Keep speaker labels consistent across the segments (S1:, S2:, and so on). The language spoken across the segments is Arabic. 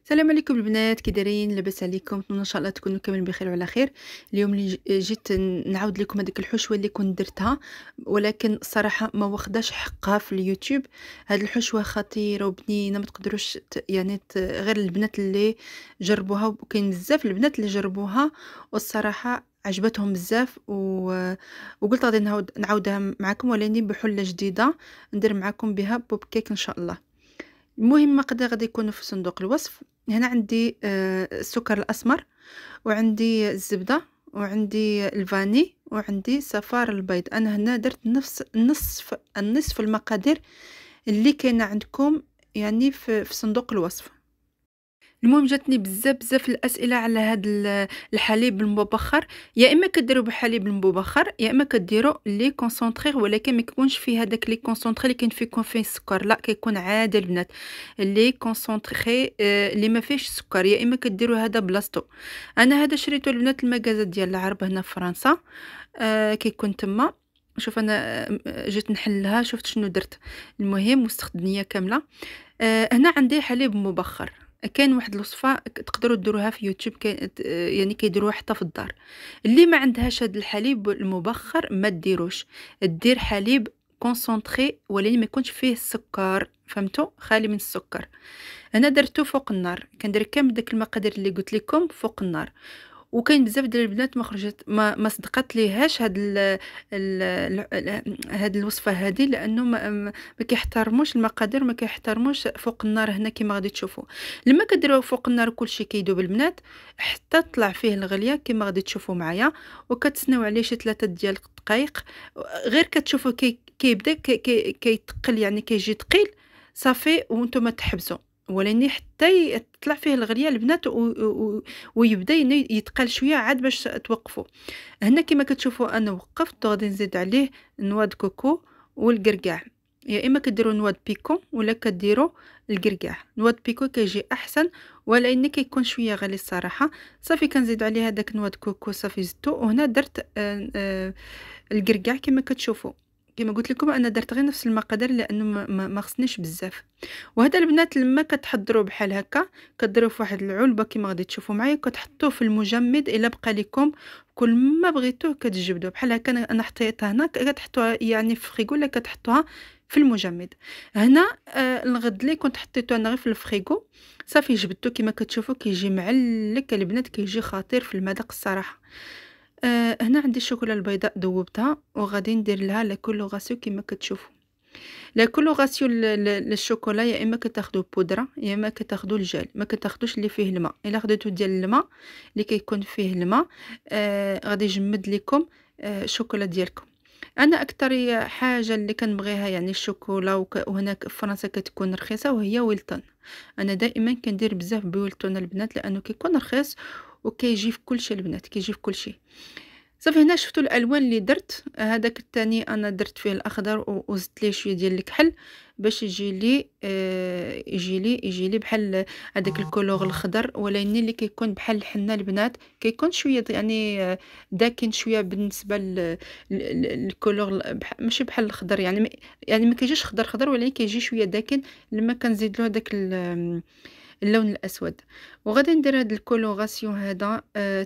S1: السلام عليكم البنات، كي دايرين؟ لاباس عليكم؟ نتمنى ان شاء الله تكونوا كاملين بخير وعلى خير. اليوم اللي جيت نعاود لكم هذيك الحشوه اللي كنت درتها، ولكن الصراحه ما واخداش حقها في اليوتيوب. هذه الحشوه خطيره وبنينه، ما تقدروش غير البنات اللي جربوها، وكاين بزاف البنات اللي جربوها والصراحه عجبتهم بزاف وقلت غادي نعاودها معكم، ولاني بحله جديده ندير معكم بها بوب كيك ان شاء الله. المهم غادي يكونوا في صندوق الوصف. هنا عندي السكر الأسمر، وعندي الزبدة، وعندي الفاني، وعندي صفار البيض. أنا هنا درت نفس النصف المقادير اللي كاينة عندكم، يعني في صندوق الوصف. المهم جاتني بزاف الاسئله على هذا الحليب المبخر. يا اما كديروا بحليب المبخر، يا اما كديروا لي كونسونطري، ولكن ما يكونش فيه هذاك لي كونسونطري اللي يكون فيه السكر، لا كيكون عادي البنات لي كونسونطري اللي ما فيهش السكر، يا اما كديروا هذا بلاصتو. انا هذا شريته البنات المغازه ديال العرب هنا في فرنسا، كيكون تما. شوف انا جيت نحلها، شفت شنو درت. المهم وسخت الدنيا كامله. هنا عندي حليب مبخر. كاين واحد الوصفه تقدروا ديروها في يوتيوب، يعني كيديروها حتى في الدار. اللي ما عندهاش هذا الحليب المبخر ما ديروش، دير حليب كونسونطري ولكن ما يكونش فيه السكر، فهمتوا؟ خالي من السكر. انا درته فوق النار، كندير كامل داك المقادير اللي قلت لكم فوق النار. وكاين بزاف ديال البنات ما خرجت ما صدقت ليهاش هاد الوصفه هذه، لانه ما كيحترموش المقادير، ما كيحترموش فوق النار. هنا كما غادي تشوفوا لما كديروا فوق النار كلشي كيذوب البنات حتى طلع فيه الغليه كما غادي تشوفوا معايا، وكتسناو عليه شي 3 ديال الدقائق. غير كتشوفوا كيبدا كيتقل، يعني كيجي ثقيل صافي، وانتم تحبسوا ولاني حتى يطلع فيه الغليه البنات ويبدا يتقل شويه عاد باش توقفوا. هنا كما كتشوفوا انا وقفت، غادي نزيد عليه نواد كوكو والقرقاع. يا اما كديروا نواد بيكون ولا كديروا القرقاع. نواد بيكو كيجي احسن، ولكن كيكون شويه غالي الصراحه. صافي كنزيد عليه هذاك نواد كوكو، صافي زدته. وهنا درت القرقاع كما كتشوفوا. كما قلت لكم انا درت غير نفس المقادير لانه ما خصنيش بزاف. وهذا البنات لما كتحضروا بحال هكا كديروا في واحد العلبه كما غادي تشوفوا معايا، كتحطوه في المجمد الا بقى لكم. كل ما بغيتوه كتجبدوه بحال هكا. انا حطيتها هنا، كتحطوها يعني في فريغو ولا كتحطوها في المجمد. هنا الغد اللي كنت حطيته انا غير في الفريغو، صافي جبدته كما كتشوفوا كيجي معلك البنات، كيجي خطير في المذاق الصراحه. هنا عندي الشوكولا البيضاء ذوبتها، وغادي ندير لها لا كولوراسيون كما كتشوفوا. لا كولوراسيون للشوكولا يا اما كتاخدوا بودره يا اما كتاخدوا الجل، ما كتاخدوش اللي فيه الماء. الا خديتو ديال الماء اللي كيكون فيه الماء غادي يجمد لكم الشوكولا ديالكم. انا اكثر حاجه اللي كنبغيها يعني الشوكولا، وهنا في فرنسا كتكون رخيصه، وهي ويلتون. انا دائما كندير بزاف بويلتون البنات لانه كيكون رخيص وكيجي في كل شيء البنات، كيجي في كل شيء. صافي هنا شفتوا الالوان اللي درت. هذاك الثاني انا درت فيه الاخضر وزدت ليه شويه ديال الكحل باش يجي لي بحال هذاك الكولور الخضر، ولكن اللي كيكون بحال الحنه البنات كيكون شويه يعني داكن شويه بالنسبه للكولور، ماشي بحال الخضر يعني ما كيجيش خضر خضر، ولكن كيجي شويه داكن لما كنزيد له هذاك اللون الاسود. وغادي ندير هاد الكولوراسيون هذا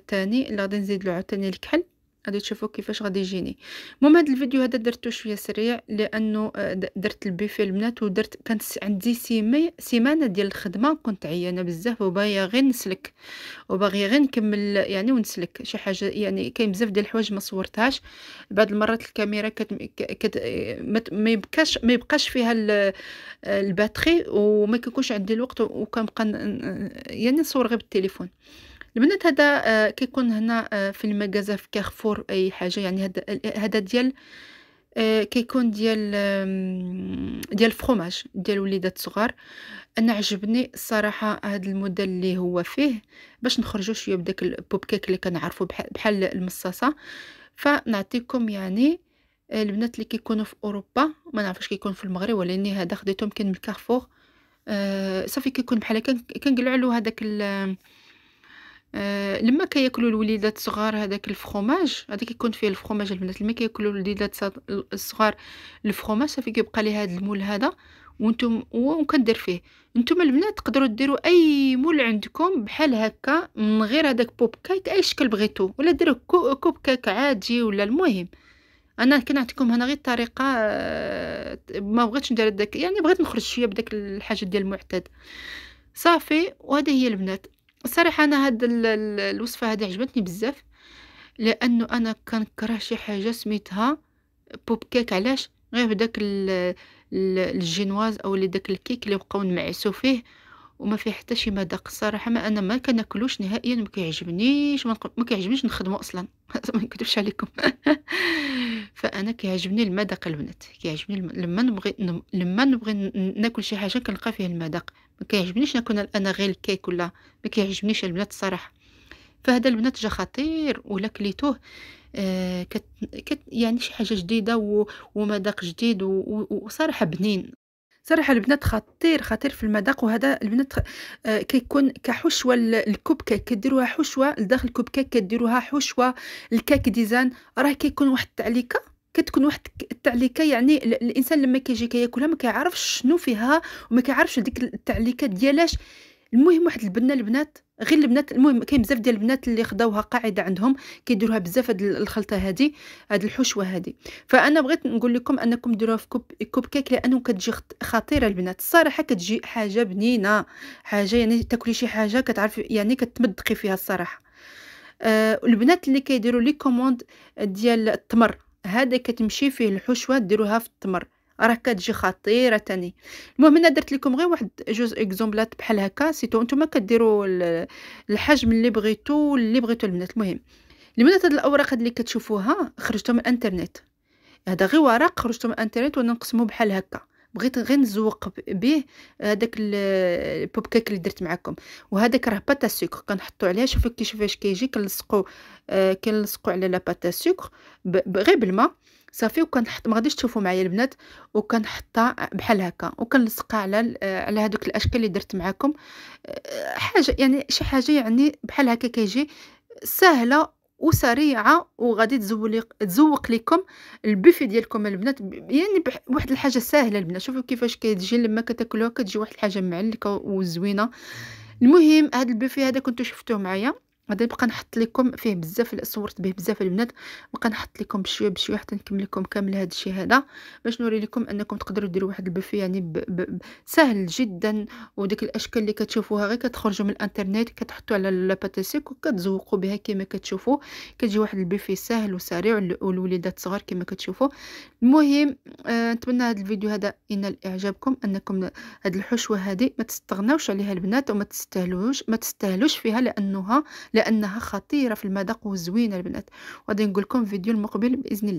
S1: تاني اللي غادي نزيد له عاوتاني الكحل. غادي تشوفوا كيفاش غادي يجيني. المهم هذا الفيديو هذا درته شويه سريع لانه درت البيفي البنات، ودرت كانت عندي سيمانه ديال الخدمه، كنت عيانه بزاف وباغيه غير نسلك، وباغيه غير نكمل يعني ونسلك شي حاجه. يعني كاين بزاف ديال الحوايج ما صورتهاش، بعض المرات الكاميرا ما يبقاش فيها الباتري، وما كيكونش عندي الوقت، وكنبقى يعني نصور غير بالتليفون. البنات هذا كيكون هنا في المغازه في كارفور اي حاجه، يعني هذا ديال كيكون ديال فروماج ديال وليدات صغار. انا عجبني الصراحه هذا الموديل اللي هو فيه، باش نخرجوا شويه بداك البوب كيك اللي كنعرفوا بحال المصاصه. فنعطيكم يعني البنات اللي كيكونوا في اوروبا، ما نعرفش كيكون في المغرب، ولكن هذا خديتهم كاين من كارفور. صافي كيكون بحال هكا كنقلعوا له هذاك لما كياكلوا الوليدات الصغار هذاك الفرomاج، هذا كيكون فيه الفرomاج البنات. لما كياكلوا الوليدات الصغار الفرomاج صافي كيبقى ليه هذا المول هذا، وانتم وكندير فيه. نتوما البنات تقدروا ديروا اي مول عندكم بحال هكا من غير هذاك بوب كيك، اي شكل بغيتو، ولا ديروا كوب كيك عادي ولا المهم. انا كنعطيكم هنا غير الطريقه، ما بغيتش ندير داك، يعني بغيت نخرج شويه بداك الحاجه ديال المعتاد صافي. وهذه هي البنات. الصراحه انا هاد الوصفه هذه عجبتني بزاف، لانه انا كنكره شي حاجه سميتها بوب كيك. علاش؟ غير بداك الجينواز او داك الكيك اللي بقاو نمعسو فيه وما فيه حتى شي مذاق. الصراحه ما انا ما كناكلوش نهائيا، ما كيعجبنيش، ما كيعجبنيش نخدمو اصلا ما نكذبش عليكم. فانا كيعجبني المذاق البنات، كيعجبني لما نبغي ناكل شي حاجه كنلقى فيها المذاق. ما كيعجبنيش ناكل انا غير الكيك، ولا ما كيعجبنيش البنات الصراحه. فهذا البنات جا خطير، ولا كليتوه يعني شي حاجة جديدة ومذاق جديد وصراحة بنين. صراحة البنات خطير خطير في المذاق. وهذا البنات كيكون كحشوة الكوب كيك، كديروها حشوة لداخل الكوب كيك، كديروها حشوة الكيك ديزاين. راه كيكون واحد التعليكة، كتكون واحد التعليكة، يعني الانسان لما كيجي كياكلها ما كيعرفش شنو فيها، وما كيعرفش ديك التعليكة ديالاش. المهم واحد البنه البنات، غير البنات، المهم كاين بزاف ديال البنات اللي خداوها قاعده عندهم كيديروها بزاف هاد الخلطه هادي، هاد الحشوه هادي. فانا بغيت نقول لكم انكم ديروها في كوب كيك، لانه كتجي خطيره البنات الصراحه. كتجي حاجه بنينه، حاجه يعني تاكلي شي حاجه كتعرف يعني كتمدقي فيها الصراحه. البنات اللي كيديروا لي كوموند ديال التمر، هذا كتمشي فيه الحشوه ديروها في التمر، راه كتجي خطيره تاني. المهم انا درت لكم غير واحد جوج اكزومبلات بحال هكا، سيتو نتوما كديروا الحجم اللي بغيتو البنات. المهم البنات هاد الاوراق هاد اللي كتشوفوها خرجتهم من الانترنت، هذا غير ورق خرجته من الانترنت ونقسمه بحال هكا. بغيت غير نزوق به هذاك البوب كيك اللي درت معكم. وهذاك راه باتا سكر كنحطوا عليها، شوفوا كيفاش كيجي كنلصقوا، كنلصقوا على لا باتا سكر غير بالماء صافي. وكنحط، ما غاديش تشوفوا معايا البنات، وكنحطها بحال هكا وكنلصقها على هذوك الاشكال اللي درت معكم. حاجه يعني شي حاجه يعني بحال هكا كيجي سهله وسريعه، وغادي تزوق لكم البوفي ديالكم البنات، يعني واحد الحاجه ساهله البنات. شوفوا كيفاش كتجي لما كتاكلوها، كتجي واحد الحاجه معلكه وزوينه. المهم هذا البوفي هذا كنتو شفتوه معايا، غادي نبقى نحط لكم فيه بزاف، صورت به بزاف البنات، نبقى نحط لكم بشويه بشويه حتى نكمل لكم كامل هذا الشيء هذا، باش نوري لكم انكم تقدروا ديروا واحد البوفي يعني سهل جدا. وديك الاشكال اللي كتشوفوها غير كتخرجوا من الانترنت، كتحطوا على لاباتيسيك وكتزوقوا بها كما كتشوفوا، كتجي واحد البوفي سهل وسريع والوليدات صغار كما كتشوفوا. المهم نتمنى هذا الفيديو هذا ينال اعجابكم، انكم هاد الحشوه هذه ما تستغناوش عليها البنات، وما تستاهلوش فيها، لانها خطيره في المذاق وزوينه البنات. وغادي نقول لكم فيديو المقبل باذن الله.